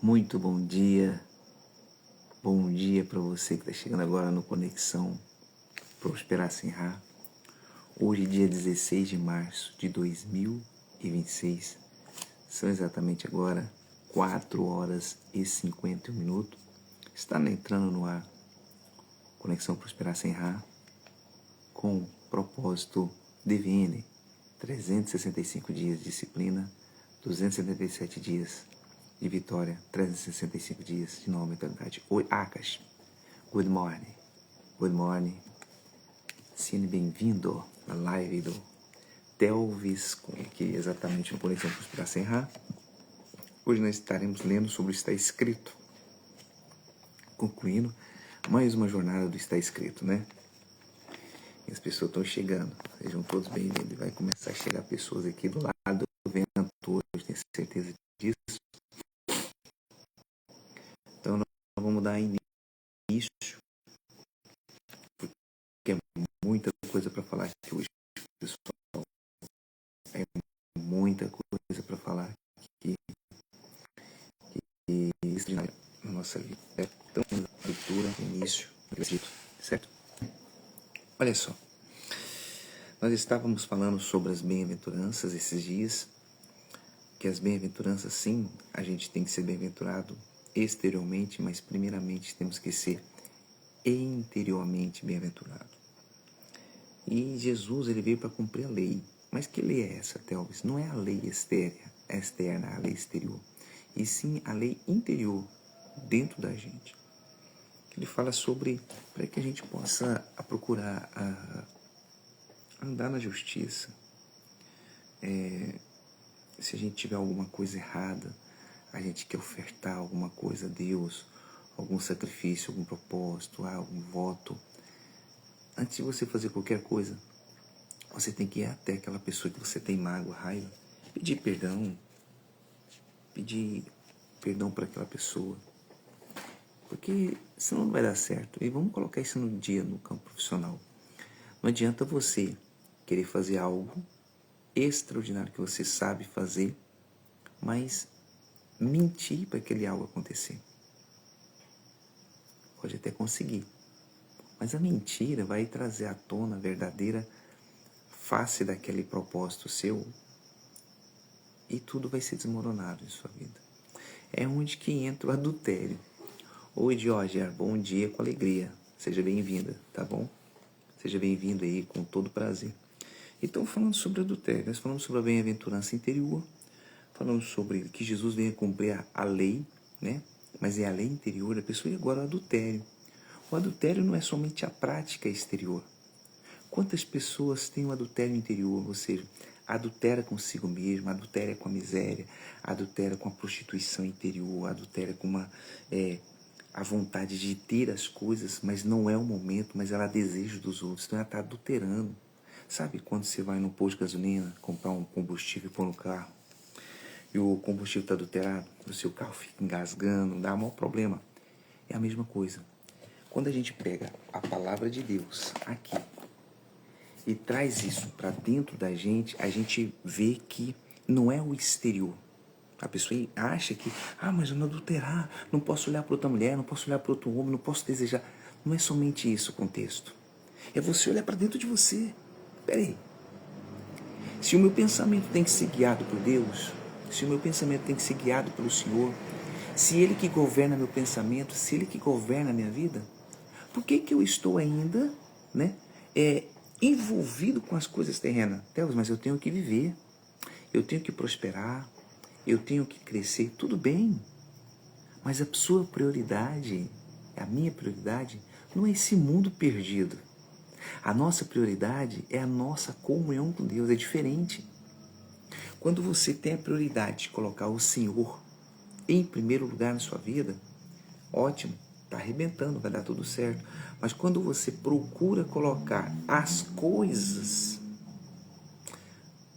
Muito bom dia para você que está chegando agora no Conexão Prosperar Sem Errar. Hoje, dia 16 de março de 2026, são exatamente agora 4 horas e 51 minutos. Está entrando no ar Conexão Prosperar Sem Errar com propósito DVN, 365 dias de disciplina, 277 dias de vitória, 365 dias de nova mentalidade. Oi, Akash. Good morning. Sendo bem-vindo à live do Telvis, que é exatamente no Conexão Prosperar Sem Errar. Hoje nós estaremos lendo sobre o Está Escrito, concluindo mais uma jornada do Está Escrito, né? E as pessoas estão chegando, sejam todos bem-vindos. Vai começar a chegar pessoas aqui do lado do vento hoje, tenho certeza disso. Então nós vamos dar início, porque é muita coisa para falar aqui hoje, pessoal. É muita coisa para falar aqui na nossa vida. Então, leitura, início, certo? Olha só, nós estávamos falando sobre as bem-aventuranças esses dias, que as bem-aventuranças, sim, a gente tem que ser bem-aventurado exteriormente, mas primeiramente temos que ser interiormente bem-aventurado. E Jesus, ele veio para cumprir a lei. Mas que lei é essa, Telvis? Não é a lei externa, a lei exterior, e sim a lei interior, dentro da gente. Ele fala sobre, para que a gente possa procurar andar na justiça. Se a gente tiver alguma coisa errada, a gente quer ofertar alguma coisa a Deus, algum sacrifício, algum propósito, algum voto. Antes de você fazer qualquer coisa, você tem que ir até aquela pessoa que você tem mágoa, raiva, pedir perdão para aquela pessoa, porque senão não vai dar certo. E vamos colocar isso no dia no campo profissional. Não adianta você querer fazer algo extraordinário que você sabe fazer, mas mentir para aquele algo acontecer. Pode até conseguir, mas a mentira vai trazer à tona a verdadeira face daquele propósito seu e tudo vai ser desmoronado em sua vida. É onde que entra o adultério. Oi, Georgia, bom dia, com alegria. Seja bem-vinda, tá bom? Seja bem-vindo aí, com todo prazer. Então, falando sobre adultério, nós falamos sobre a bem-aventurança interior, falamos sobre que Jesus veio cumprir a lei, né? Mas é a lei interior da pessoa. E agora o adultério. O adultério não é somente a prática exterior. Quantas pessoas têm um adultério interior, ou seja, adultera consigo mesmo, adultera com a miséria, adultera com a prostituição interior, adultera com a vontade de ter as coisas, mas não é o momento, mas ela deseja dos outros, então ela está adulterando. Sabe quando você vai no posto de gasolina comprar um combustível e pôr no carro, e o combustível está adulterado, o seu carro fica engasgando, dá maior problema? É a mesma coisa. Quando a gente pega a palavra de Deus aqui e traz isso para dentro da gente, a gente vê que não é o exterior. A pessoa acha que, mas eu não adulterar, não posso olhar para outra mulher, não posso olhar para outro homem, não posso desejar. Não é somente isso o contexto. É você olhar para dentro de você. Peraí. Se o meu pensamento tem que ser guiado por Deus, se o meu pensamento tem que ser guiado pelo Senhor, se Ele que governa meu pensamento, se Ele que governa a minha vida, por que eu estou ainda, envolvido com as coisas terrenas? Deus, mas eu tenho que viver, eu tenho que prosperar, eu tenho que crescer, tudo bem. Mas a sua prioridade, a minha prioridade, não é esse mundo perdido. A nossa prioridade é a nossa comunhão com Deus, é diferente. Quando você tem a prioridade de colocar o Senhor em primeiro lugar na sua vida, ótimo, está arrebentando, vai dar tudo certo. Mas quando você procura colocar as coisas,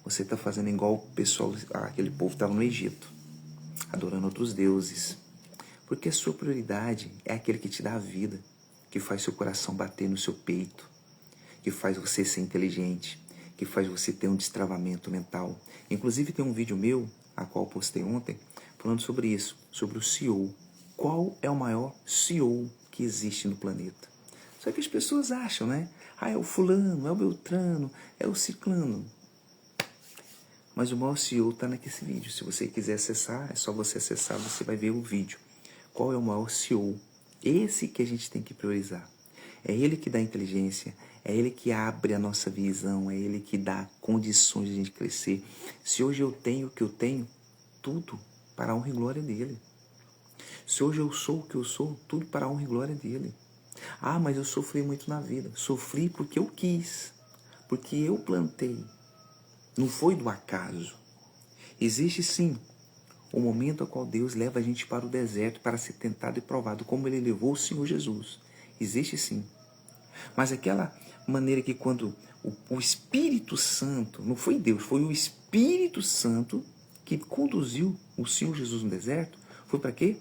você está fazendo igual o pessoal, aquele povo estava no Egito, adorando outros deuses. Porque a sua prioridade é aquele que te dá a vida, que faz seu coração bater no seu peito, que faz você ser inteligente, que faz você ter um destravamento mental. Inclusive tem um vídeo meu, a qual postei ontem, falando sobre isso, sobre o CEO. Qual é o maior CEO que existe no planeta? Só que as pessoas acham, né? Ah, é o fulano, é o beltrano, é o ciclano. Mas o maior CEO está nesse vídeo. Se você quiser acessar, é só você acessar, você vai ver o vídeo. Qual é o maior CEO? Esse que a gente tem que priorizar. É ele que dá inteligência, é ele que abre a nossa visão, é ele que dá condições de a gente crescer. Se hoje eu tenho o que eu tenho, tudo para a honra e glória dele. Se hoje eu sou o que eu sou, tudo para a honra e glória dele. Ah, mas eu sofri muito na vida. Sofri porque eu quis, porque eu plantei. Não foi do acaso. Existe sim o momento ao qual Deus leva a gente para o deserto para ser tentado e provado, como ele levou o Senhor Jesus. Existe sim. Mas aquela maneira que quando o Espírito Santo, não foi Deus, foi o Espírito Santo que conduziu o Senhor Jesus no deserto, foi para quê?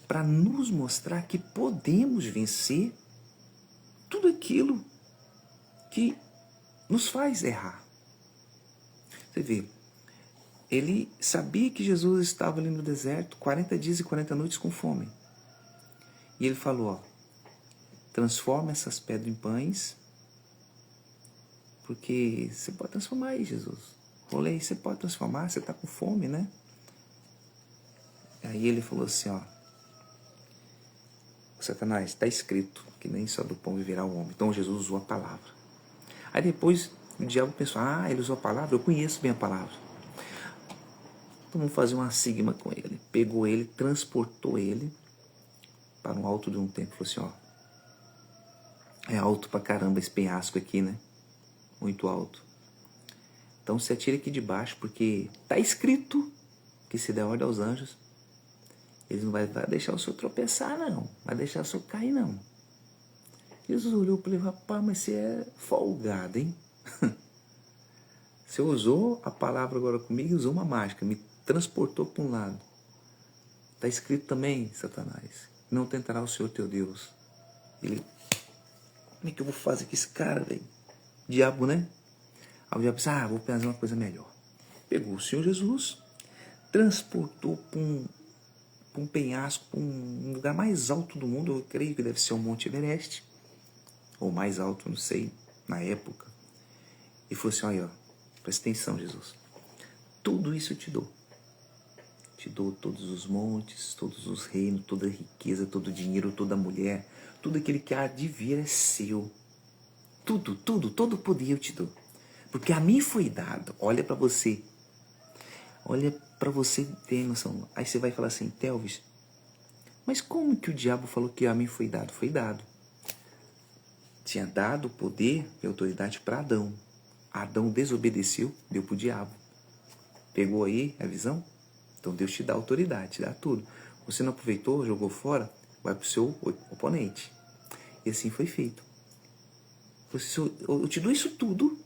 Para nos mostrar que podemos vencer tudo aquilo que nos faz errar. Você vê, ele sabia que Jesus estava ali no deserto, 40 dias e 40 noites com fome. E ele falou, ó, transforma essas pedras em pães, porque você pode transformar aí, Jesus. Falei, você pode transformar, você está com fome, né? Aí ele falou assim, ó, Satanás, está escrito que nem só do pão viverá o homem. Então Jesus usou a palavra. Aí depois o diabo pensou, ah, ele usou a palavra, eu conheço bem a palavra. Então vamos fazer uma sigma com ele. Pegou ele, transportou ele para um alto de um templo. Falou assim, ó, é alto pra caramba esse penhasco aqui, né? Muito alto. Então se atira aqui de baixo, porque está escrito que se der ordem aos anjos, eles não vai deixar o senhor tropeçar, não. Vai deixar o senhor cair, não. Jesus olhou para ele e falou, rapaz, mas você é folgado, hein? Você usou a palavra agora comigo e usou uma mágica, me transportou para um lado. Está escrito também, Satanás, não tentará o Senhor teu Deus. Ele, como é que eu vou fazer com esse cara, velho? Diabo, né? Aí o diabo disse, vou fazer uma coisa melhor. Pegou o Senhor Jesus, transportou para um penhasco, para um lugar mais alto do mundo, eu creio que deve ser o Monte Everest, ou mais alto, não sei, na época. E falou assim, olha, presta atenção, Jesus, tudo isso eu te dou. Te dou todos os montes, todos os reinos, toda a riqueza, todo o dinheiro, toda a mulher, tudo aquele que há de vir é seu. Tudo, todo o poder eu te dou. Porque a mim foi dado. Olha para você. Olha para você ter noção. Aí você vai falar assim, Telvis, mas como que o diabo falou que a mim foi dado? Foi dado. Tinha dado poder e autoridade para Adão. Adão desobedeceu, deu para o diabo. Pegou aí a visão? Então Deus te dá autoridade, te dá tudo. Você não aproveitou, jogou fora, vai para o seu oponente. E assim foi feito. Eu te dou isso tudo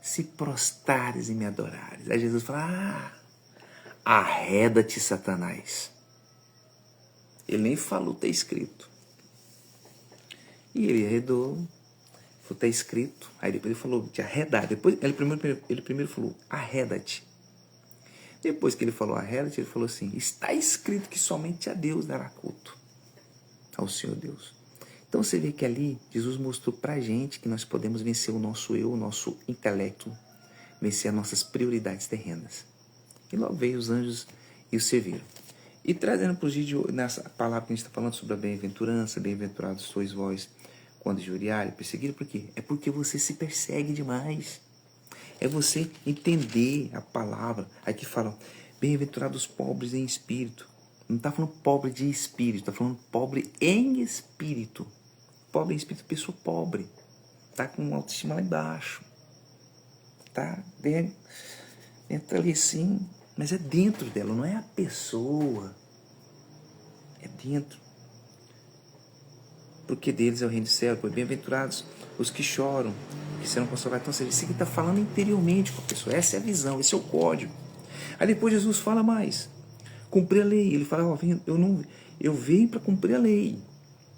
se prostrares e me adorares. Aí Jesus fala, arreda-te, Satanás. Ele nem falou, está escrito. E ele arredou, falou, está escrito. Aí depois ele falou, te arredar. Depois, ele primeiro falou, arreda-te. Depois que ele falou arreda-te, ele falou assim, está escrito que somente a Deus dará culto, ao Senhor Deus. Então você vê que ali Jesus mostrou pra gente que nós podemos vencer o nosso eu, o nosso intelecto, vencer as nossas prioridades terrenas. E logo veio os anjos e o serviram. E trazendo para o vídeo, nessa palavra que a gente está falando sobre a bem-aventurança, bem-aventurados sois vós quando injuriarem, perseguirem, por quê? É porque você se persegue demais. É você entender a palavra. Aqui falam, bem-aventurados os pobres em espírito. Não está falando pobre de espírito, está falando pobre em espírito. Pobre em espírito, pessoa pobre. Está com autoestima lá embaixo. Está dentro ali assim, mas é dentro dela, não é a pessoa. É dentro. Porque deles é o reino do céu, pois bem-aventurados os que choram, que serão consolados. Então, seja, isso aqui está falando interiormente com a pessoa. Essa é a visão, esse é o código. Aí depois Jesus fala mais. Cumprir a lei. Ele fala, eu venho para cumprir a lei.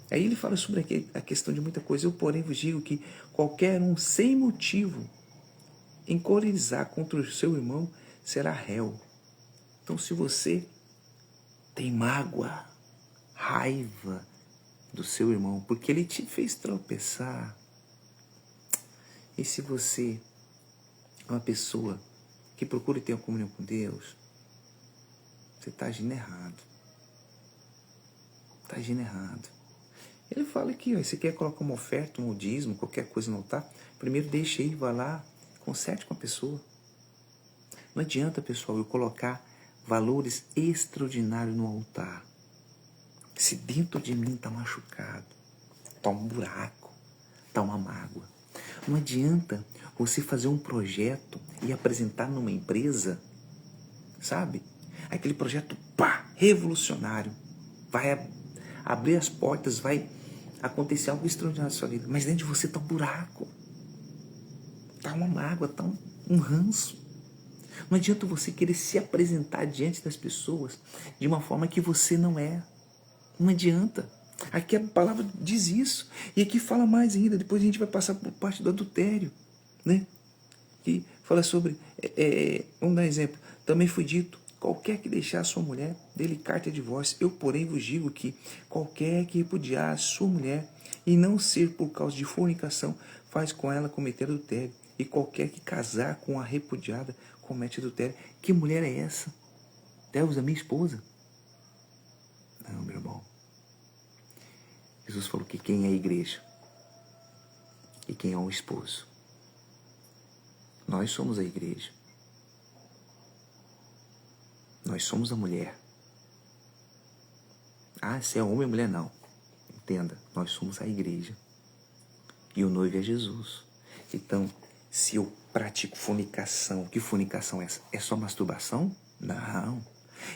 Aí ele fala sobre a questão de muita coisa. Eu, porém, vos digo que qualquer um sem motivo encolerizar contra o seu irmão será réu. Então, se você tem mágoa, raiva do seu irmão, porque ele te fez tropeçar, e se você é uma pessoa que procura ter uma comunhão com Deus, você está agindo errado. Está agindo errado. Ele fala aqui, ó, você quer colocar uma oferta, um dízimo, qualquer coisa no altar, primeiro deixa aí, vá lá, conserte com a pessoa. Não adianta, pessoal, eu colocar valores extraordinários no altar. Se dentro de mim está machucado, está um buraco, está uma mágoa. Não adianta você fazer um projeto e apresentar numa empresa, sabe? Aquele projeto, revolucionário. Vai abrir as portas, vai acontecer algo extraordinário na sua vida. Mas dentro de você está um buraco. Está uma mágoa, está um ranço. Não adianta você querer se apresentar diante das pessoas de uma forma que você não é. Não adianta. Aqui a palavra diz isso. E aqui fala mais ainda. Depois a gente vai passar por parte do adultério, né? Que fala sobre... vamos dar um exemplo. Também foi dito: qualquer que deixar sua mulher, dê-lhe carta de divórcio. Eu, porém, vos digo que qualquer que repudiar a sua mulher e não ser por causa de fornicação, faz com ela cometer adultério. E qualquer que casar com a repudiada comete adultério. Que mulher é essa? Deus, a minha esposa? Não, meu irmão. Jesus falou que quem é a igreja e quem é o esposo. Nós somos a igreja. Nós somos a mulher. Se é homem ou mulher, não. Entenda, nós somos a igreja. E o noivo é Jesus. Então, se eu pratico fornicação, que fornicação é essa? É só masturbação? Não.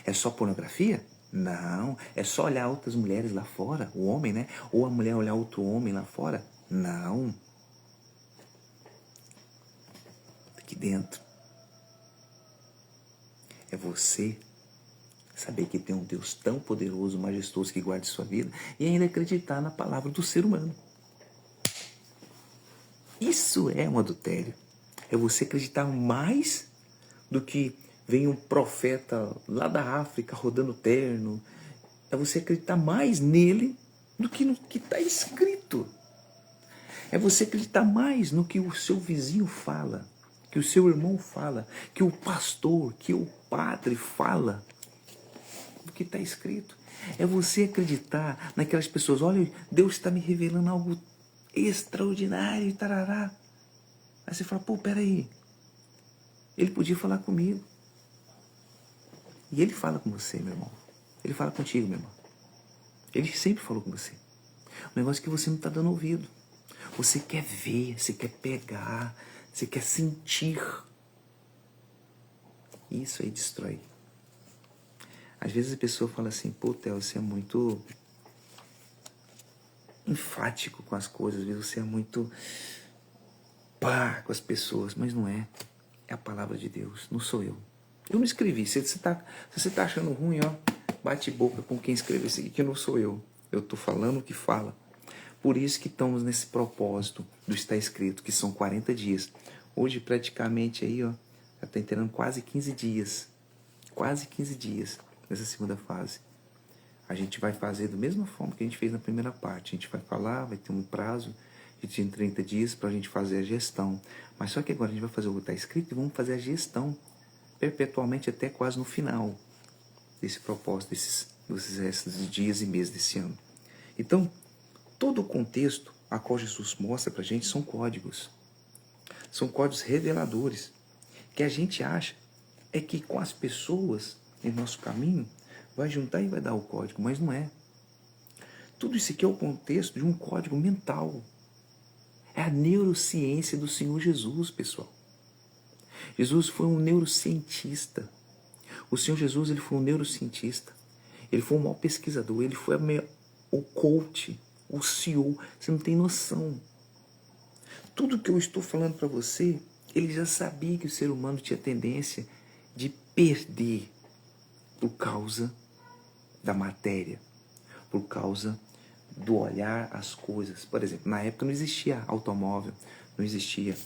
É só pornografia? Não. É só olhar outras mulheres lá fora? O homem, né? Ou a mulher olhar outro homem lá fora? Não. Aqui dentro. É você saber que tem um Deus tão poderoso, majestoso, que guarda sua vida, e ainda acreditar na palavra do ser humano. Isso é um adultério. É você acreditar mais do que vem um profeta lá da África rodando terno. É você acreditar mais nele do que no que está escrito. É você acreditar mais no que o seu vizinho fala, que o seu irmão fala, que o pastor, que o padre fala, do que está escrito. É você acreditar naquelas pessoas. Olha, Deus está me revelando algo extraordinário, tarará. Aí você fala, peraí, ele podia falar comigo. E ele fala com você, meu irmão. Ele fala contigo, meu irmão. Ele sempre falou com você. O negócio é que você não está dando ouvido. Você quer ver, você quer pegar, você quer sentir. Isso aí destrói. Às vezes a pessoa fala assim, Theo, você é muito enfático com as coisas, às vezes você é muito com as pessoas, mas não é. É a palavra de Deus, não sou eu. Eu não escrevi. Se você tá achando ruim, bate boca com quem escreveu isso aqui, que não sou eu. Eu estou falando o que fala. Por isso que estamos nesse propósito do estar escrito, que são 40 dias. Hoje, praticamente, aí, já está entrando quase 15 dias. Quase 15 dias nessa segunda fase. A gente vai fazer da mesma forma que a gente fez na primeira parte. A gente vai falar, vai ter um prazo de 30 dias para a gente fazer a gestão. Mas só que agora a gente vai fazer o que está escrito e vamos fazer a gestão perpetualmente até quase no final desse propósito, desses restos de dias e meses desse ano. Então, todo o contexto a qual Jesus mostra para a gente são códigos. São códigos reveladores que a gente acha é que com as pessoas em nosso caminho vai juntar e vai dar o código, mas não é. Tudo isso aqui é o contexto de um código mental. É a neurociência do Senhor Jesus, pessoal. Jesus foi um neurocientista. O Senhor Jesus, ele foi um neurocientista. Ele foi um mau pesquisador. Ele foi o coach, o CEO. Você não tem noção. Tudo que eu estou falando para você, ele já sabia que o ser humano tinha tendência de perder por causa da matéria, por causa do olhar as coisas. Por exemplo, na época não existia automóvel, não existia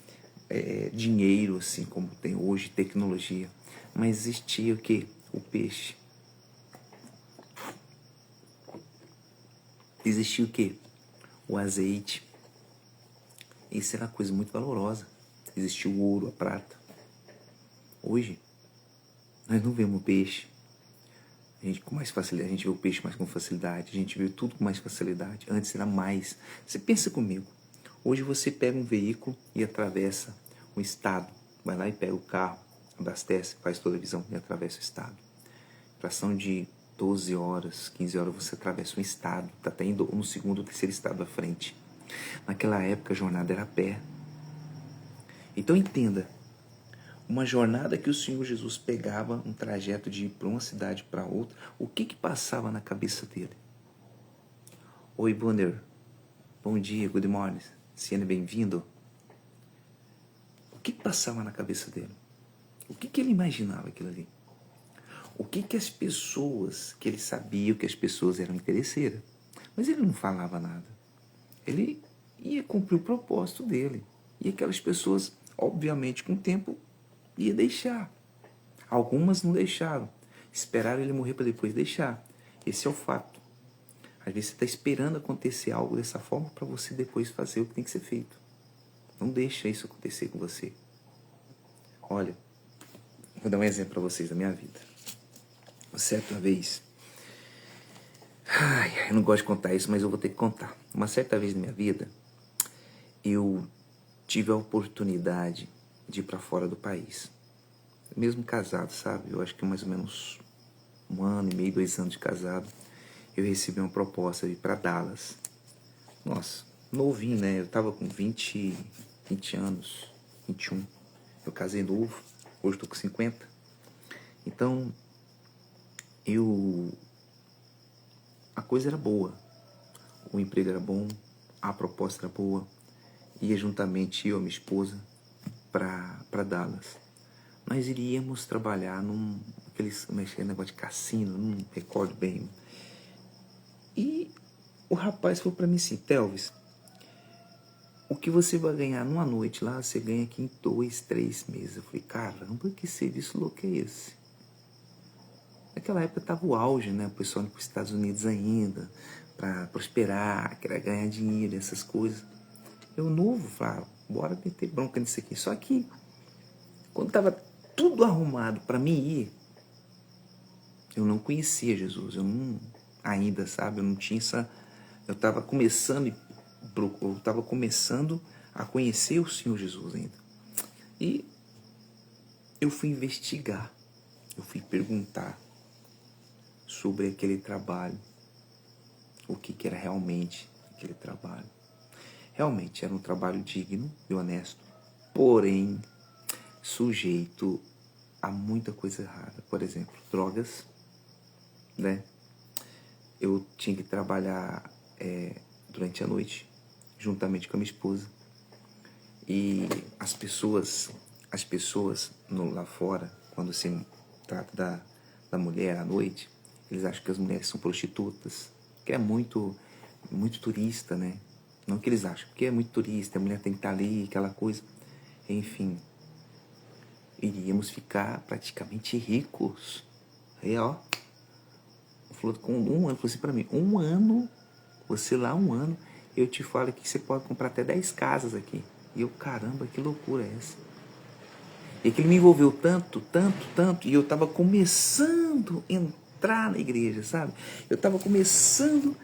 dinheiro assim como tem hoje, tecnologia, mas existia o quê? o peixe. Existia o quê? O azeite. Isso era uma coisa muito valorosa. Existia o ouro, a prata. Hoje, nós não vemos o peixe. A gente com mais facilidade, a gente vê o peixe mais com facilidade, a gente vê tudo com mais facilidade. Antes era mais. Você pensa comigo. Hoje você pega um veículo e atravessa um estado. Vai lá e pega o carro, abastece, faz toda a visão e atravessa o estado. Fração de 12 horas, 15 horas você atravessa um estado. Está até indo no segundo ou terceiro estado à frente. Naquela época a jornada era a pé. Então entenda. Uma jornada que o Senhor Jesus pegava um trajeto de ir para uma cidade para outra, o que passava na cabeça dele? Oi, Bonner. Bom dia, good morning. Seja bem-vindo. O que passava na cabeça dele? O que ele imaginava aquilo ali? O que as pessoas, que ele sabia que as pessoas eram interesseiras, mas ele não falava nada. Ele ia cumprir o propósito dele. E aquelas pessoas, obviamente, com o tempo, ia deixar. Algumas não deixaram. Esperaram ele morrer para depois deixar. Esse é o fato. Às vezes você está esperando acontecer algo dessa forma para você depois fazer o que tem que ser feito. Não deixa isso acontecer com você. Olha, vou dar um exemplo para vocês da minha vida. Uma certa vez... eu não gosto de contar isso, mas eu vou ter que contar. Uma certa vez na minha vida, eu tive a oportunidade de ir para fora do país. Mesmo casado, sabe? Eu acho que mais ou menos 1 ano e meio, 2 anos de casado, eu recebi uma proposta de ir para Dallas. Nossa, novinho, né? Eu tava com 20 anos, 21. Eu casei novo, hoje eu tô com 50. Então, a coisa era boa. O emprego era bom, a proposta era boa. Ia juntamente eu e minha esposa para Dallas. Nós iríamos trabalhar aquele negócio de cassino, não recordo bem. E o rapaz falou para mim assim, Telvis, o que você vai ganhar numa noite lá, você ganha aqui em 2, 3 meses. Eu falei, caramba, que serviço louco é esse? Naquela época tava o auge, né? O pessoal indo para os Estados Unidos ainda, para prosperar, querer ganhar dinheiro, essas coisas. Eu novo, falava, bora meter bronca nisso aqui. Só que, quando tava tudo arrumado para mim ir, eu não conhecia Jesus, eu não, ainda, sabe, eu não tinha essa, eu estava começando a conhecer o Senhor Jesus ainda. E eu fui investigar, eu fui perguntar sobre aquele trabalho, o que era realmente aquele trabalho. Realmente era um trabalho digno e honesto, porém sujeito a muita coisa errada. Por exemplo, drogas, né? Eu tinha que trabalhar durante a noite, juntamente com a minha esposa. E as pessoas lá fora, quando se trata da mulher à noite, eles acham que as mulheres são prostitutas, que é muito turista, né? Não que eles acham, porque é muito turista, a mulher tem que estar ali, aquela coisa. Enfim, iríamos ficar praticamente ricos. Aí, ó, falou com 1 ano, falou assim pra mim, 1 ano, você lá 1 ano, eu te falo que você pode comprar até 10 casas aqui. E eu, caramba, que loucura é essa? E aquilo me envolveu tanto, e eu tava começando a entrar na igreja, sabe? Eu tava começando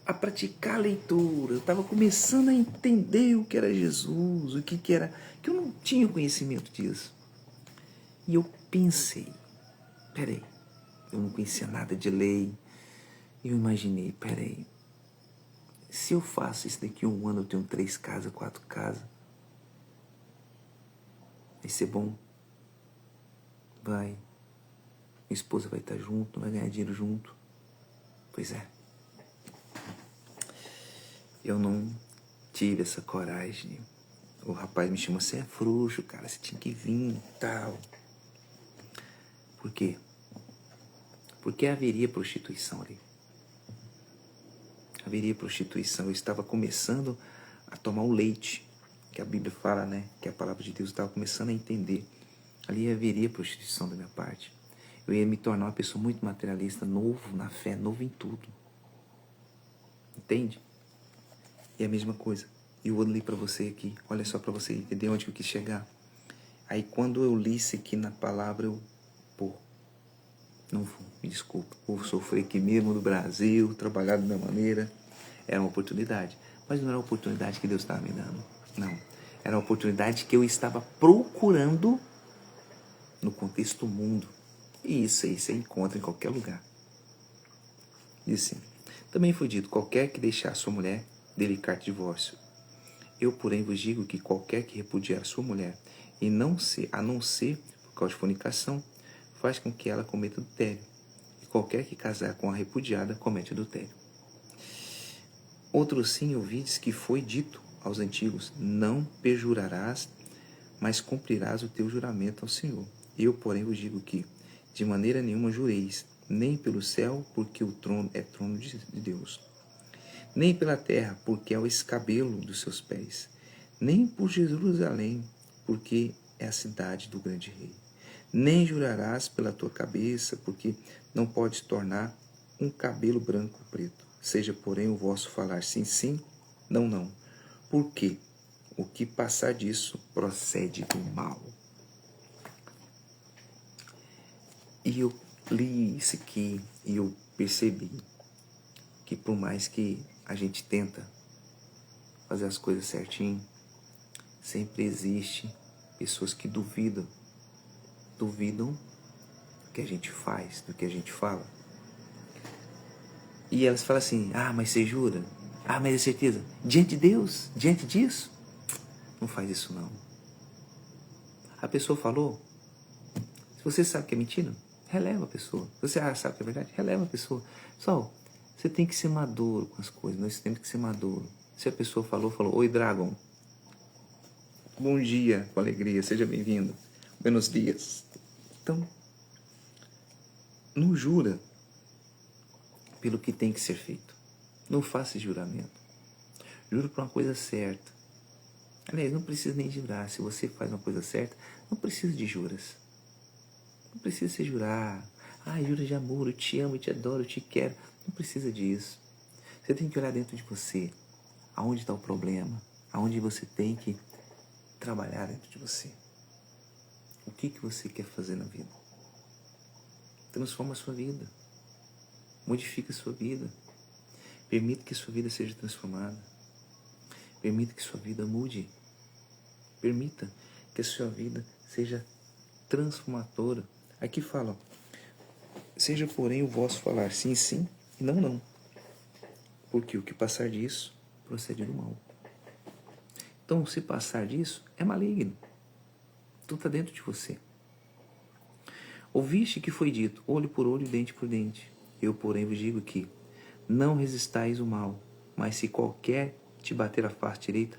a praticar a leitura, eu tava começando a entender o que era Jesus, o que era, que eu não tinha conhecimento disso. E eu pensei, peraí, eu não conhecia nada de lei. Eu imaginei, peraí, se eu faço isso daqui 1 ano, eu tenho 3 casas, 4 casas, vai ser bom? Vai. Minha esposa vai estar junto, vai ganhar dinheiro junto. Pois é. Eu não tive essa coragem. O rapaz me chamou, você é frouxo, cara, você tinha que vir e tal. Por quê? Porque haveria prostituição ali. Haveria prostituição. Eu estava começando a tomar o leite, que a Bíblia fala, né? Que a palavra de Deus, estava começando a entender. Ali haveria prostituição da minha parte. Eu ia me tornar uma pessoa muito materialista, novo na fé, novo em tudo. Entende? E a mesma coisa. E eu vou ler para você aqui. Olha só para você entender onde eu quis chegar. Aí quando eu li isso aqui na palavra, não vou, me desculpa. Vou sofrer aqui mesmo no Brasil, trabalhar da minha maneira. Era uma oportunidade. Mas não era uma oportunidade que Deus estava me dando. Não. Era uma oportunidade que eu estava procurando no contexto mundo. E isso aí você encontra em qualquer lugar. Diz assim, também foi dito, qualquer que deixar sua mulher, dê-lhe carta de divórcio. Eu, porém, vos digo que qualquer que repudiar sua mulher, e a não ser por causa de fornicação, faz com que ela cometa adultério. E qualquer que casar com a repudiada, comete adultério. Outro sim ouvides que foi dito aos antigos, não perjurarás, mas cumprirás o teu juramento ao Senhor. Eu, porém, vos digo que, de maneira nenhuma jureis, nem pelo céu, porque o trono é trono de Deus, nem pela terra, porque é o escabelo dos seus pés, nem por Jerusalém, porque é a cidade do grande rei. Nem jurarás pela tua cabeça, porque não podes tornar um cabelo branco ou preto. Seja, porém, o vosso falar sim, sim, não, não. Porque o que passar disso procede do mal. E eu li isso aqui e eu percebi que por mais que a gente tenta fazer as coisas certinho, sempre existe pessoas que duvidam do que a gente faz, do que a gente fala. E elas falam assim, mas você jura? Mas é certeza? Diante de Deus, diante disso, não faz isso não. A pessoa falou, se você sabe que é mentira, releva a pessoa. Se você sabe que é verdade, releva a pessoa. Pessoal, você tem que ser maduro com as coisas, nós temos que ser maduro. Se a pessoa falou, oi Dragon, bom dia, com alegria, seja bem-vindo. Buenos dias. Então, não jura pelo que tem que ser feito. Não faça juramento. Juro por uma coisa certa. Aliás, não precisa nem jurar. Se você faz uma coisa certa, não precisa de juras. Não precisa se jurar. Jura de amor, eu te amo, eu te adoro, eu te quero. Não precisa disso. Você tem que olhar dentro de você. Aonde está o problema? Aonde você tem que trabalhar dentro de você. O que você quer fazer na vida? Transforma a sua vida. Modifica a sua vida. Permita que sua vida seja transformada. Permita que sua vida mude. Permita que a sua vida seja transformadora. Aqui fala, seja porém o vosso falar sim, sim e não, não. Porque o que passar disso procede do mal. Então, se passar disso, é maligno. Tudo está dentro de você. Ouviste que foi dito, olho por olho, dente por dente. Eu, porém, vos digo que não resistais o mal, mas se qualquer te bater a face direita,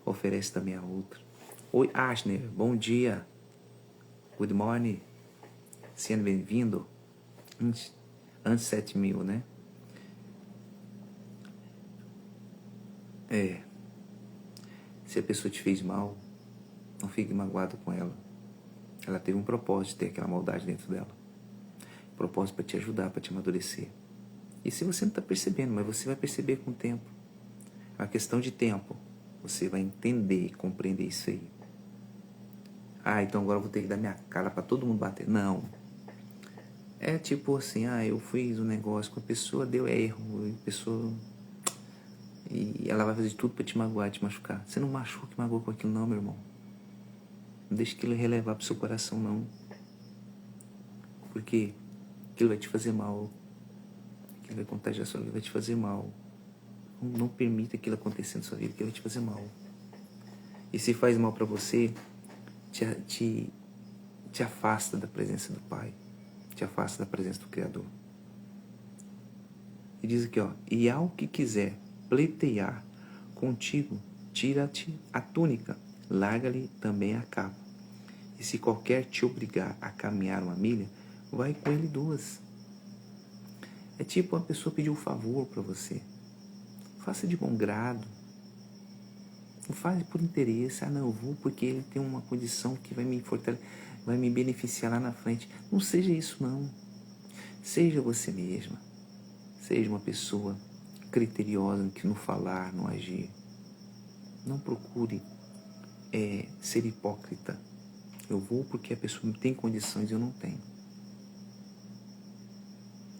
oferece também a outra. Oi, Ashner, bom dia. Good morning. Sendo bem-vindo. Antes 7.000, né? Se a pessoa te fez mal, não fique magoado com ela. Ela teve um propósito de ter aquela maldade dentro dela. Propósito para te ajudar, para te amadurecer. E se você não está percebendo, mas você vai perceber com o tempo. É uma questão de tempo. Você vai entender e compreender isso aí. Então agora eu vou ter que dar minha cara para todo mundo bater. Não. É tipo assim, eu fiz um negócio com a pessoa, deu erro. E ela vai fazer tudo para te magoar, te machucar. Você não machuca e magoa com aquilo não, meu irmão. Não deixe aquilo relevar pro seu coração, não. Porque aquilo vai te fazer mal. Aquilo vai contagiar a sua vida, vai te fazer mal. Não permita aquilo acontecer na sua vida, aquilo vai te fazer mal. E se faz mal para você, te afasta da presença do Pai. Te afasta da presença do Criador. E diz aqui, e ao que quiser pleitear contigo, tira-te a túnica, larga-lhe também a capa. E se qualquer te obrigar a caminhar 1 milha, vai com ele 2. É tipo uma pessoa pedir um favor para você. Faça de bom grado. Não faz por interesse. Não, eu vou porque ele tem uma condição que vai me fortalecer. vai me beneficiar lá na frente. Não seja isso, não. Seja você mesma. Seja uma pessoa criteriosa no falar, no agir. Não procure ser hipócrita. Eu vou porque a pessoa tem condições e eu não tenho.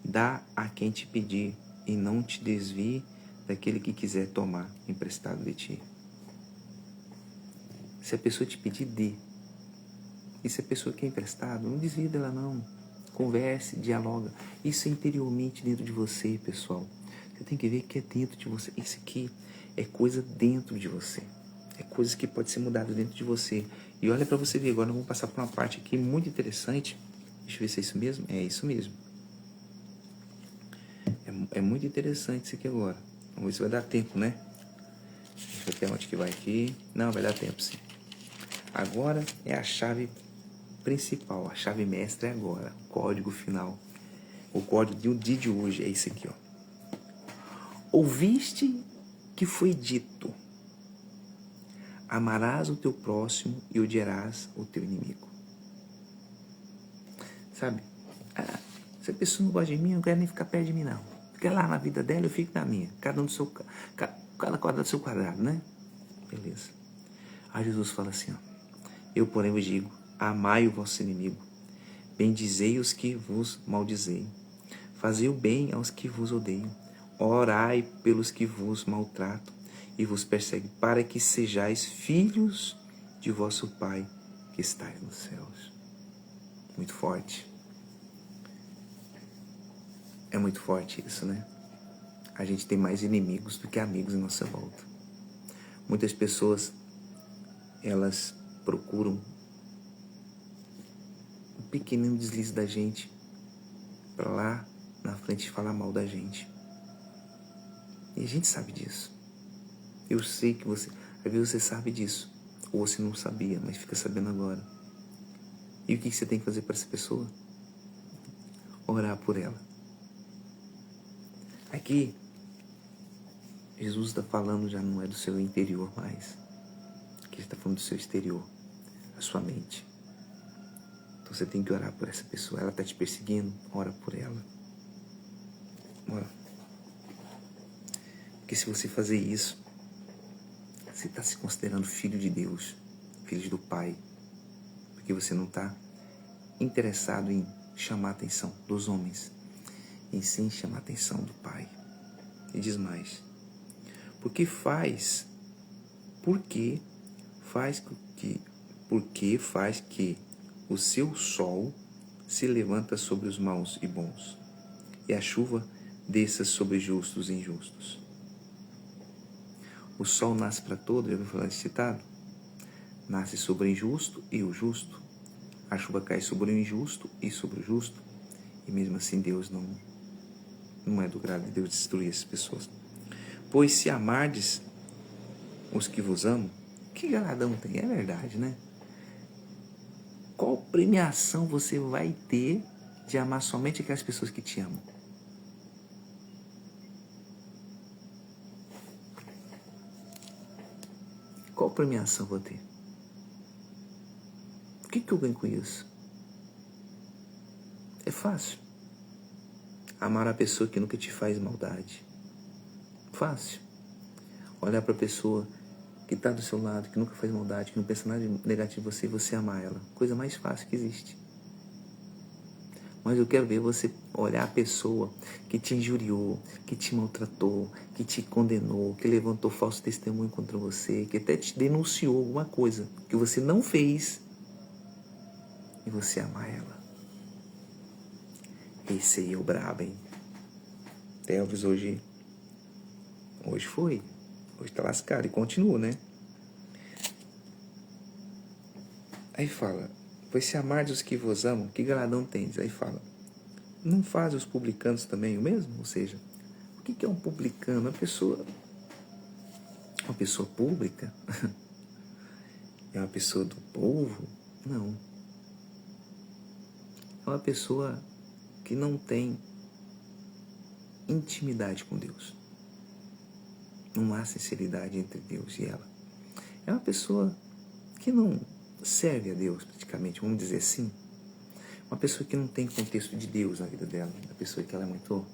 Dá a quem te pedir e não te desvie daquele que quiser tomar emprestado de ti. Se a pessoa te pedir, dê. E se a pessoa quer emprestado, não desvie dela não. Converse, dialoga. Isso é interiormente dentro de você, pessoal. Você tem que ver que é dentro de você. Isso aqui é coisa dentro de você. É coisa que pode ser mudada dentro de você. E olha para você ver, agora nós vamos passar por uma parte aqui muito interessante. Deixa eu ver se é isso mesmo. É isso mesmo. É muito interessante isso aqui agora. Vamos ver se vai dar tempo, né? Deixa eu ver onde que vai aqui. Não, vai dar tempo sim. Agora é a chave principal, a chave mestra é agora. O código final. O código do dia de hoje é esse aqui, ó. Ouviste que foi dito: amarás o teu próximo e odiarás o teu inimigo. Sabe? Se a pessoa não gosta de mim, eu não quero nem ficar perto de mim, não. Fica lá na vida dela, eu fico na minha. Cada um do seu... Cada quadrado do seu quadrado, né? Beleza. Aí Jesus fala assim, ó. Eu, porém, vos digo, amai o vosso inimigo. Bendizei os que vos maldizei. Fazei o bem aos que vos odeiam. Orai pelos que vos maltratam e vos perseguem, para que sejais filhos de vosso Pai que estais nos céus. Muito forte. É muito forte isso, né? A gente tem mais inimigos do que amigos em nossa volta. Muitas pessoas, elas procuram um pequenino deslize da gente para lá na frente falar mal da gente. E a gente sabe disso. Eu sei que você... Às vezes você sabe disso. Ou você não sabia, mas fica sabendo agora. E o que você tem que fazer para essa pessoa? Orar por ela. Aqui, Jesus está falando, já não é do seu interior mais. Aqui ele está falando do seu exterior. A sua mente. Então você tem que orar por essa pessoa. Ela está te perseguindo, ora por ela. Ora. Porque se você fazer isso, você está se considerando filho de Deus, filho do Pai. Porque você não está interessado em chamar a atenção dos homens, em sim chamar a atenção do Pai. E diz mais. Porque faz que o seu sol se levanta sobre os maus e bons, e a chuva desça sobre justos e injustos. O sol nasce para todos, já ouviu falar desse ditado? Nasce sobre o injusto e o justo. A chuva cai sobre o injusto e sobre o justo. E mesmo assim Deus não é do grado de Deus destruir essas pessoas. Pois se amardes os que vos amam, que galardão tem? É verdade, né? Qual premiação você vai ter de amar somente aquelas pessoas que te amam? Qual premiação eu vou ter? O que eu ganho com isso? É fácil. Amar a pessoa que nunca te faz maldade. Fácil. Olhar para a pessoa que está do seu lado, que nunca faz maldade, que não pensa nada negativo em você, e você amar ela. Coisa mais fácil que existe. Mas eu quero ver você olhar a pessoa que te injuriou, que te maltratou, que te condenou, que levantou falso testemunho contra você, que até te denunciou alguma coisa que você não fez, e você amar ela. Esse aí é o brabo, hein? Elvis hoje foi. Hoje tá lascado e continua, né? Aí fala, pois se amardes os que vos amam, que galardão tendes? Aí fala, não faz os publicanos também o mesmo? Ou seja, o que é um publicano? Uma pessoa pública? É uma pessoa do povo? Não. É uma pessoa que não tem intimidade com Deus. Não há sinceridade entre Deus e ela. É uma pessoa que não serve a Deus praticamente, vamos dizer assim. Uma pessoa que não tem contexto de Deus na vida dela, uma pessoa que ela é muito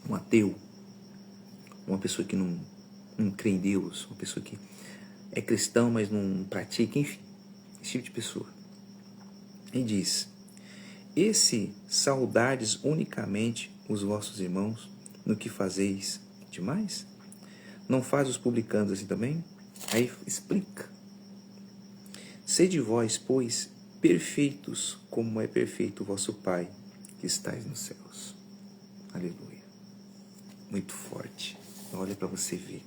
um ateu, uma pessoa que não crê em Deus, uma pessoa que é cristão, mas não pratica, enfim, esse tipo de pessoa. E diz: esse saudades unicamente os vossos irmãos no que fazeis demais? Não faz os publicanos assim também? Aí explica. Sede vós, pois, perfeitos, como é perfeito o vosso Pai que estais nos céus. Aleluia. Muito forte. Olha para você ver.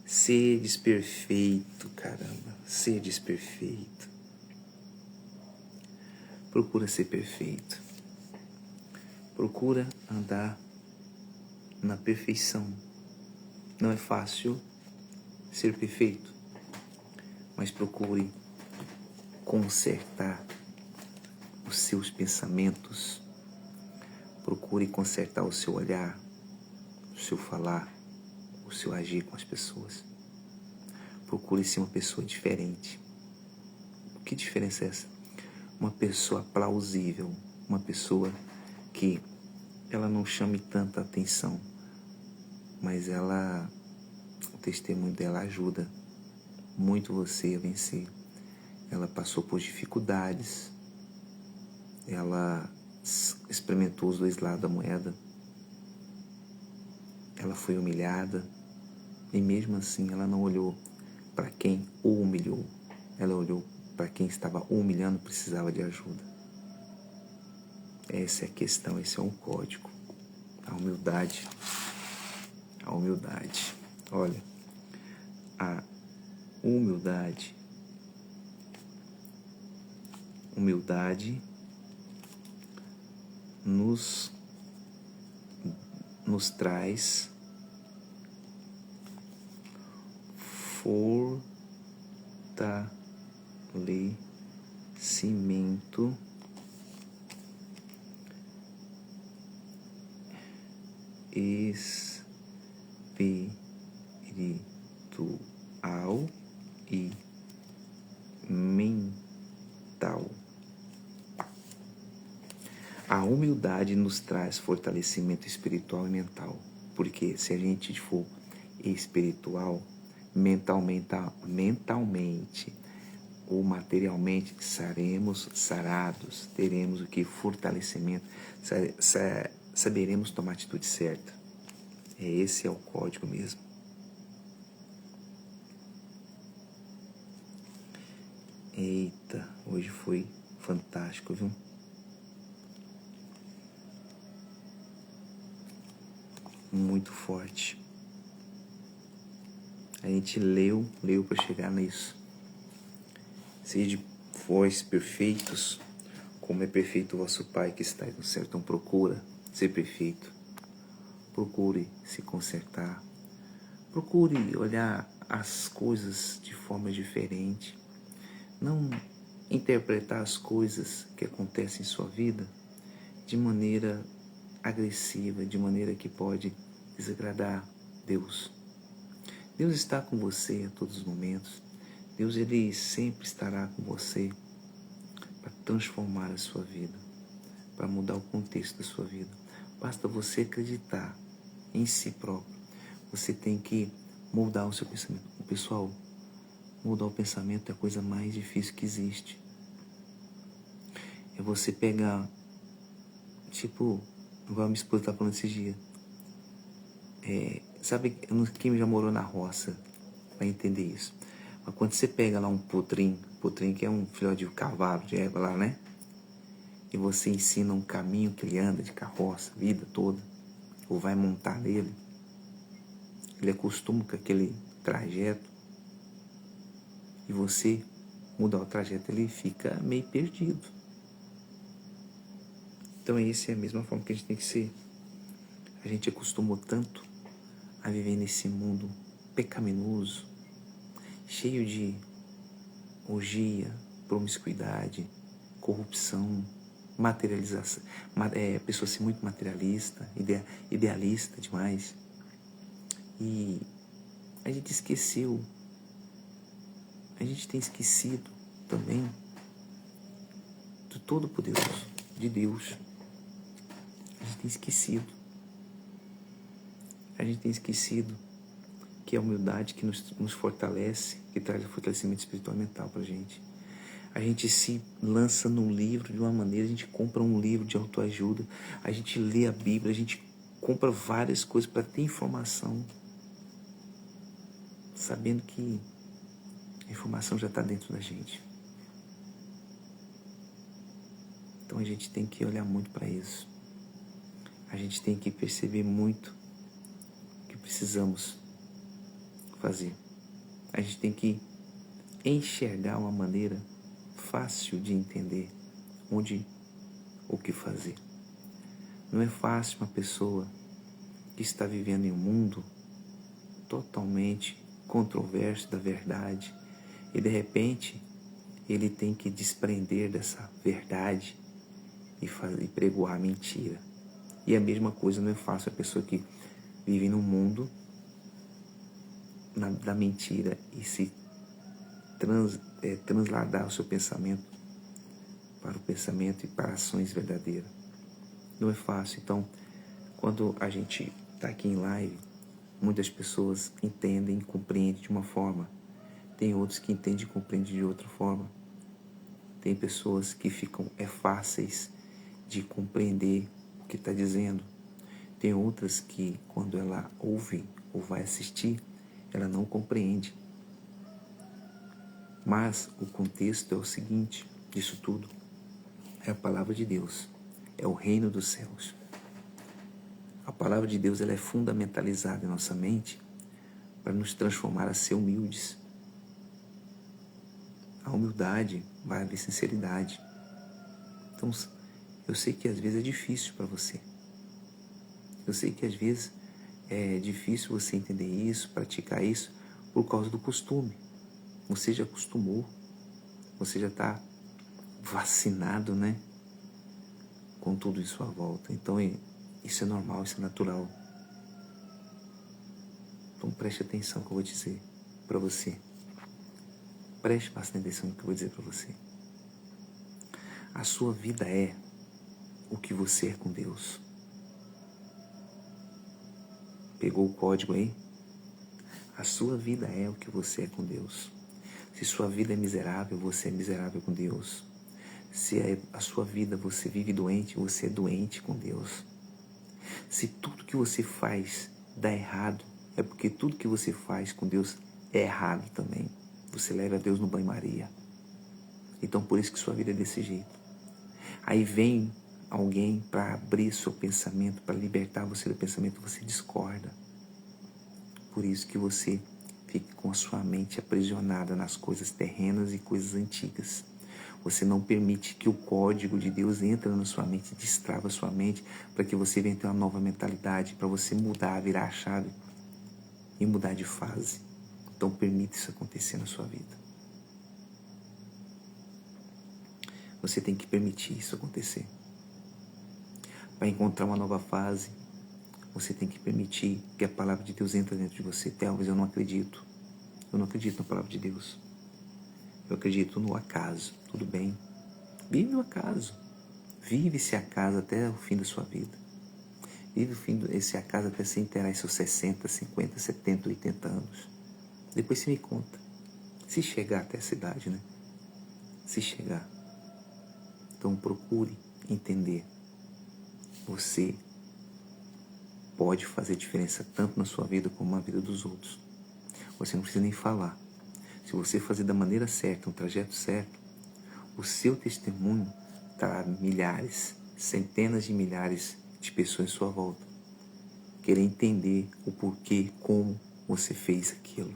Sedes perfeito, caramba. Sedes perfeito. Procura ser perfeito. Procura andar na perfeição. Não é fácil ser perfeito, mas procure consertar os seus pensamentos. Procure consertar o seu olhar, o seu falar, o seu agir com as pessoas. Procure ser uma pessoa diferente. Que diferença é essa? Uma pessoa plausível, uma pessoa que ela não chame tanta atenção, mas o testemunho dela ajuda muito você a vencer. Ela passou por dificuldades, ela experimentou os dois lados da moeda, ela foi humilhada e mesmo assim ela não olhou para quem o humilhou, ela olhou para quem estava o humilhando, precisava de ajuda. Essa é a questão, esse é um código. A humildade. A humildade. Olha, a humildade. Humildade nos traz fortalecimento espiritual e mental. A humildade nos traz fortalecimento espiritual e mental, porque se a gente for espiritual, mentalmente ou materialmente, seremos sarados, teremos o que? Fortalecimento, saberemos tomar a atitude certa. Esse é o código mesmo. Eita, hoje foi fantástico, viu? Muito forte. A gente leu para chegar nisso. Sede vós perfeitos, como é perfeito o vosso Pai que está no céu. Então procura ser perfeito. Procure se consertar. Procure olhar as coisas de forma diferente. Não interpretar as coisas que acontecem em sua vida de maneira agressiva, de maneira que pode desagradar Deus. Deus está com você a todos os momentos. Deus, Ele sempre estará com você para transformar a sua vida, para mudar o contexto da sua vida. Basta você acreditar em si próprio. Você tem que mudar o seu pensamento. Pessoal, mudar o pensamento é a coisa mais difícil que existe. É você pegar, tipo, igual a minha esposa estava falando esses dias. Sabe, quem já morou na roça vai entender isso. Mas quando você pega lá um potrinho que é um filhote de cavalo, de égua lá, né? E você ensina um caminho que ele anda de carroça a vida toda, ou vai montar nele, ele acostuma com aquele trajeto, e você mudar o trajeto, ele fica meio perdido. Então essa é a mesma forma que a gente tem que ser. A gente acostumou tanto a viver nesse mundo pecaminoso, cheio de orgia, promiscuidade, corrupção, materialização, pessoa ser muito materialista, idealista demais. E a gente esqueceu A gente tem esquecido também do Todo-Poderoso, de Deus. A gente tem esquecido. A gente tem esquecido que é a humildade que nos fortalece, que traz o fortalecimento espiritual e mental para a gente. A gente se lança num livro de uma maneira, a gente compra um livro de autoajuda, a gente lê a Bíblia, a gente compra várias coisas para ter informação, sabendo que a informação já está dentro da gente. Então a gente tem que olhar muito para isso. A gente tem que perceber muito o que precisamos fazer. A gente tem que enxergar uma maneira fácil de entender o que fazer. Não é fácil uma pessoa que está vivendo em um mundo totalmente controverso da verdade e de repente ele tem que desprender dessa verdade e pregoar mentira. E a mesma coisa não é fácil a pessoa que vive num mundo da mentira e se transladar o seu pensamento para o pensamento e para ações verdadeiras. Não é fácil. Então, quando a gente está aqui em live, muitas pessoas entendem e compreendem de uma forma. Tem outros que entendem e compreendem de outra forma. Tem pessoas que ficam fáceis de compreender o que está dizendo. Tem outras que, quando ela ouve ou vai assistir, ela não compreende. Mas o contexto é o seguinte, disso tudo. É a palavra de Deus. É o reino dos céus. A palavra de Deus ela é fundamentalizada em nossa mente para nos transformar a ser humildes. A humildade vai haver sinceridade. Então, eu sei que às vezes é difícil para você. Eu sei que às vezes é difícil você entender isso, praticar isso, por causa do costume. Você já acostumou, você já está vacinado, né? Com tudo isso à volta. Então, isso é normal, isso é natural. Então, preste atenção no que eu vou dizer para você. Preste bastante atenção no que eu vou dizer para você. A sua vida é o que você é com Deus. Pegou o código aí? A sua vida é o que você é com Deus. Se sua vida é miserável, você é miserável com Deus. Se a sua vida você vive doente, você é doente com Deus. Se tudo que você faz dá errado, é porque tudo que você faz com Deus é errado também. Você leva Deus no banho-maria. Então por isso que sua vida é desse jeito. Aí vem alguém para abrir seu pensamento, para libertar você do pensamento, você discorda. Por isso que você fica com a sua mente aprisionada nas coisas terrenas e coisas antigas. Você não permite que o código de Deus entre na sua mente, destrava a sua mente, para que você venha ter uma nova mentalidade, para você mudar, virar a chave e mudar de fase. Então permita isso acontecer na sua vida. Você tem que permitir isso acontecer. Para encontrar uma nova fase, você tem que permitir que a palavra de Deus entre dentro de você. Talvez eu não acredito. Eu não acredito na palavra de Deus. Eu acredito no acaso. Tudo bem. Vive o acaso. Vive esse acaso até o fim da sua vida. Vive esse acaso até você inteirar em seus 60, 50, 70, 80 anos. Depois você me conta. Se chegar até essa idade, né? Se chegar. Então procure entender. Você pode fazer diferença tanto na sua vida como na vida dos outros. Você não precisa nem falar. Se você fazer da maneira certa, no trajeto certo, o seu testemunho trará milhares, centenas de milhares de pessoas em sua volta. Querer entender o porquê, como você fez aquilo.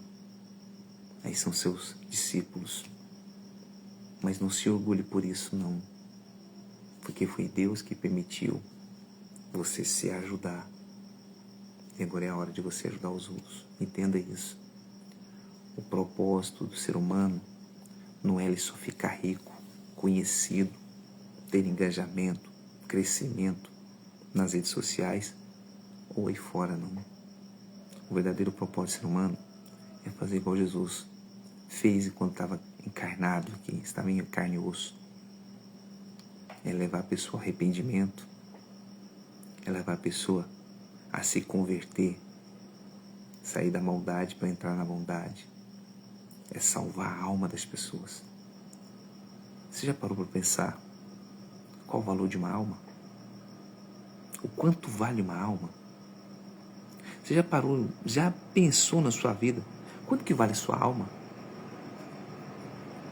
Aí são seus discípulos. Mas não se orgulhe por isso, não. Porque foi Deus que permitiu você se ajudar. E agora é a hora de você ajudar os outros. Entenda isso. O propósito do ser humano não é ele só ficar rico, conhecido, ter engajamento, crescimento nas redes sociais ou aí fora, não. O verdadeiro propósito do ser humano é fazer igual Jesus, fez enquanto estava encarnado aqui, estava em carne e osso. É levar a pessoa ao arrependimento, é levar a pessoa a se converter, sair da maldade para entrar na bondade. É salvar a alma das pessoas. Você já parou para pensar qual o valor de uma alma? O quanto vale uma alma? Você já pensou na sua vida? Quanto que vale a sua alma?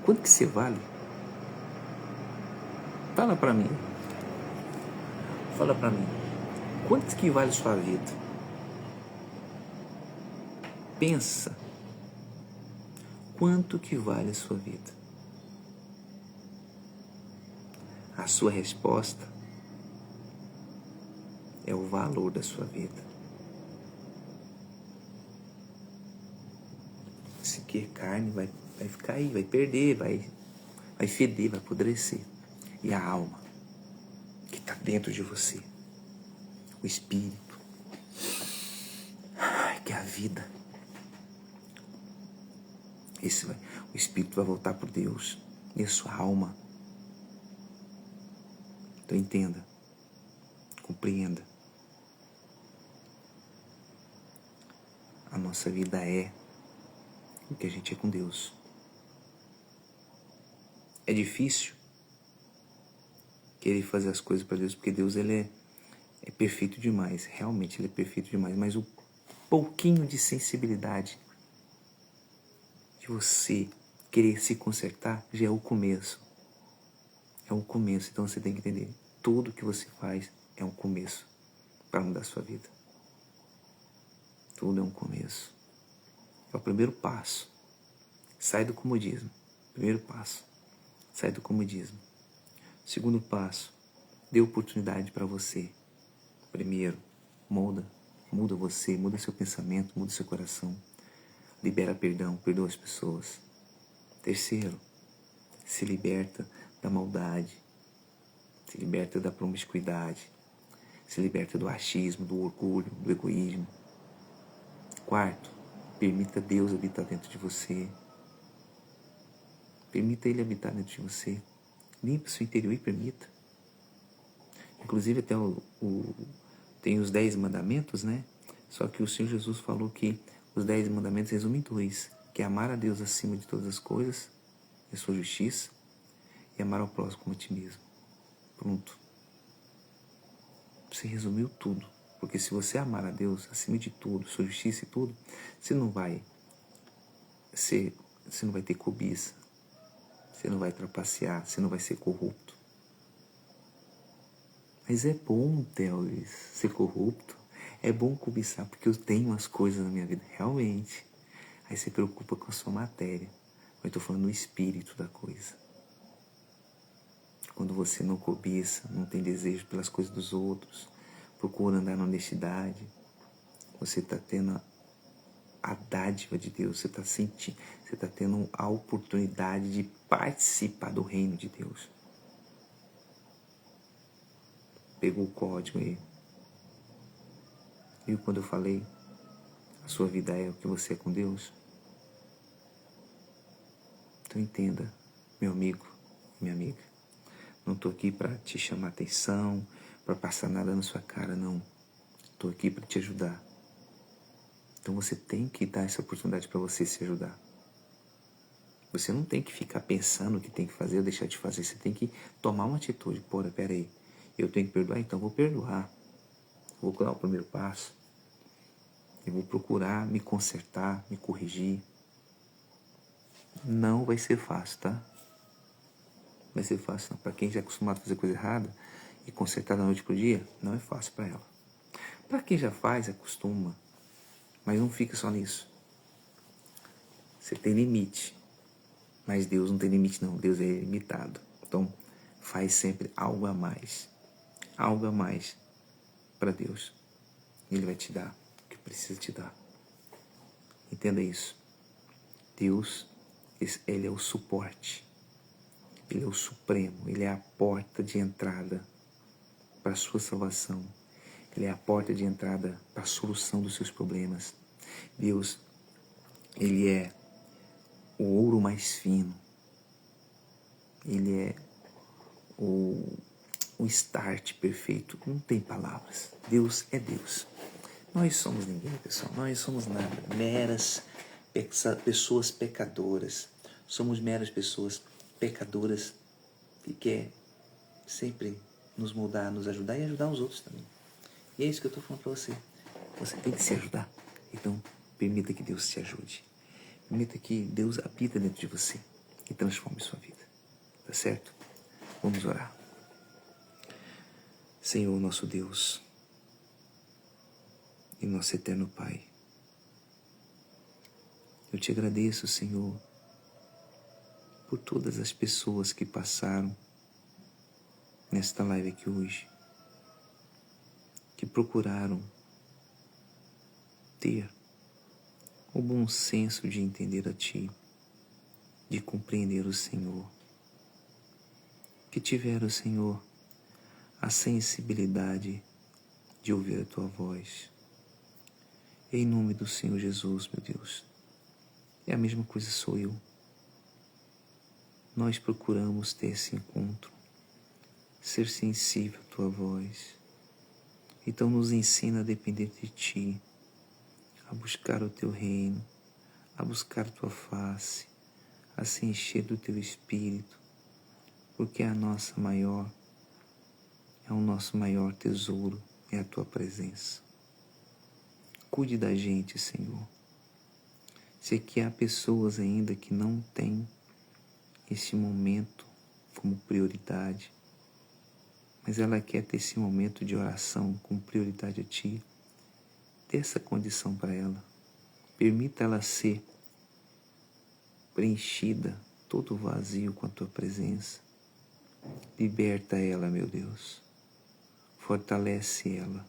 Quanto que você vale? Fala para mim. Fala para mim. Quanto que vale a sua vida? Pensa. Quanto que vale a sua vida? A sua resposta é o valor da sua vida. Se quer carne, vai ficar aí, vai perder, vai feder, vai apodrecer. E a alma, que está dentro de você, o espírito, que é a vida, o espírito vai voltar por Deus e a sua alma. Então entenda, compreenda. A nossa vida é o que a gente é com Deus. É difícil querer fazer as coisas para Deus, porque Deus ele é perfeito demais. Realmente ele é perfeito demais. Mas o pouquinho de sensibilidade de você querer se consertar já é o começo. É um começo. Então você tem que entender. Tudo que você faz é um começo para mudar a sua vida. Tudo é um começo. É o primeiro passo. Sai do comodismo. Primeiro passo. Sai do comodismo. Segundo passo. Dê oportunidade para você. Primeiro, muda você, muda seu pensamento, muda seu coração. Libera perdão, perdoa as pessoas. Terceiro, se liberta da maldade. Se liberta da promiscuidade. Se liberta do achismo, do orgulho, do egoísmo. Quarto, permita Deus habitar dentro de você. Permita Ele habitar dentro de você. Limpa o seu interior e permita. Inclusive até tem os 10 mandamentos, né? Só que o Senhor Jesus falou que os 10 mandamentos resumem em 2. Que é amar a Deus acima de todas as coisas, e a sua justiça, e amar ao próximo como a ti mesmo. Pronto. Você resumiu tudo. Porque se você amar a Deus acima de tudo, sua justiça e tudo, você não vai ter cobiça, você não vai trapacear, você não vai ser corrupto. Mas é bom, Teles, ser corrupto. É bom cobiçar, porque eu tenho as coisas na minha vida, realmente. Aí você preocupa com a sua matéria. Eu estou falando do espírito da coisa. Quando você não cobiça, não tem desejo pelas coisas dos outros, procura andar na honestidade, você está tendo a dádiva de Deus, você está sentindo, você está tendo a oportunidade de participar do reino de Deus. Pegou o código aí. Viu quando eu falei? A sua vida é o que você é com Deus? Então entenda, meu amigo, minha amiga. Não estou aqui para te chamar atenção, para passar nada na sua cara, não. Estou aqui para te ajudar. Então você tem que dar essa oportunidade para você se ajudar. Você não tem que ficar pensando o que tem que fazer ou deixar de fazer. Você tem que tomar uma atitude. Porra, peraí, eu tenho que perdoar? Então vou perdoar. Vou dar o primeiro passo. Eu vou procurar me consertar, me corrigir. Não vai ser fácil, tá? Não vai ser fácil, não. Para quem já é acostumado a fazer coisa errada e consertar da noite pro dia, não é fácil para ela. Para quem já faz, acostuma. Mas não fica só nisso. Você tem limite. Mas Deus não tem limite, não. Deus é ilimitado. Então, faz sempre algo a mais. Algo a mais para Deus. Ele vai te dar o que precisa te dar. Entenda isso. Deus, Ele é o suporte. Ele é o supremo. Ele é a porta de entrada para a sua salvação. Ele é a porta de entrada para a solução dos seus problemas. Deus, Ele é o ouro mais fino. Ele é o start perfeito. Não tem palavras. Deus é Deus. Nós somos ninguém, pessoal. Nós somos nada. Meras pessoas pecadoras. Somos meras pessoas pecadoras que quer sempre nos mudar, nos ajudar e ajudar os outros também. E é isso que eu estou falando para você. Você tem que se ajudar. Então, permita que Deus te ajude. Permita que Deus habita dentro de você e transforme sua vida. Tá certo? Vamos orar. Senhor, nosso Deus e nosso eterno Pai, eu te agradeço, Senhor, por todas as pessoas que passaram nesta live aqui hoje, que procuraram ter o bom senso de entender a Ti, de compreender o Senhor, que tiveram, Senhor, a sensibilidade de ouvir a Tua voz. Em nome do Senhor Jesus, meu Deus, é a mesma coisa sou eu. Nós procuramos ter esse encontro, ser sensível à Tua voz. Então nos ensina a depender de Ti, a buscar o Teu reino, a buscar a Tua face, a se encher do Teu Espírito, porque é o nosso maior tesouro, é a Tua presença. Cuide da gente, Senhor. Se aqui há pessoas ainda que não têm esse momento como prioridade, mas ela quer ter esse momento de oração com prioridade a Ti, dê essa condição para ela. Permita ela ser preenchida, todo o vazio com a Tua presença. Liberta ela, meu Deus. Fortalece ela.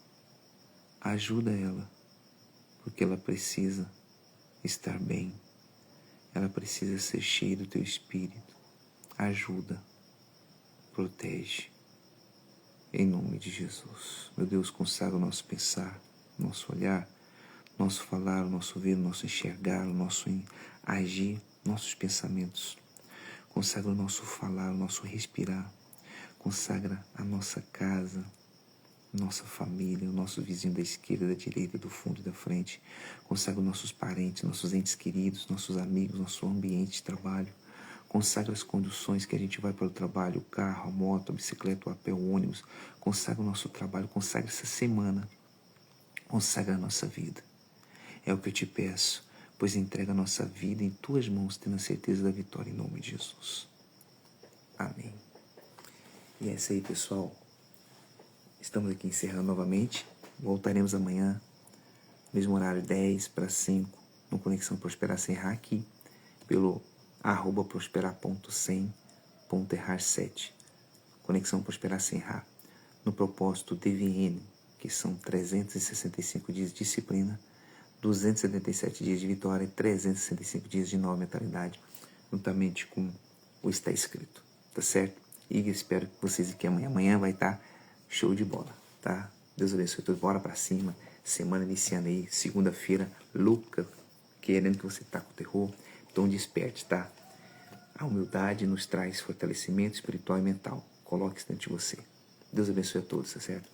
Ajuda ela, porque ela precisa estar bem. Ela precisa ser cheia do Teu Espírito. Ajuda. Protege. Em nome de Jesus. Meu Deus, consagra o nosso pensar, nosso olhar, nosso falar, o nosso ver, o nosso enxergar, o nosso agir, nossos pensamentos. Consagra o nosso falar, o nosso respirar. Consagra a nossa casa, nossa família, o nosso vizinho da esquerda, da direita, do fundo e da frente. Consagra nossos parentes, nossos entes queridos, nossos amigos, nosso ambiente de trabalho. Consagra as conduções que a gente vai para o trabalho, o carro, a moto, a bicicleta, o a pé, o ônibus. Consagra o nosso trabalho, consagra essa semana. Consagra a nossa vida. É o que eu te peço, pois entrega a nossa vida em Tuas mãos, tendo a certeza da vitória em nome de Jesus. Amém. E é isso aí, pessoal. Estamos aqui encerrando novamente. Voltaremos amanhã, mesmo horário, 10 para 5, no Conexão Prosperar Sem Errar, aqui, pelo @prosperar.sem.errar7. Conexão Prosperar Sem Errar, no propósito DVN, que são 365 dias de disciplina, 277 dias de vitória e 365 dias de nova mentalidade, juntamente com o está escrito, tá certo? E espero que vocês aqui amanhã vai estar show de bola, tá? Deus abençoe tudo, bora pra cima, semana iniciando aí, segunda-feira, louca, querendo que você tá com terror, então desperte, tá? A humildade nos traz fortalecimento espiritual e mental, coloque isso dentro de você. Deus abençoe a todos, tá certo?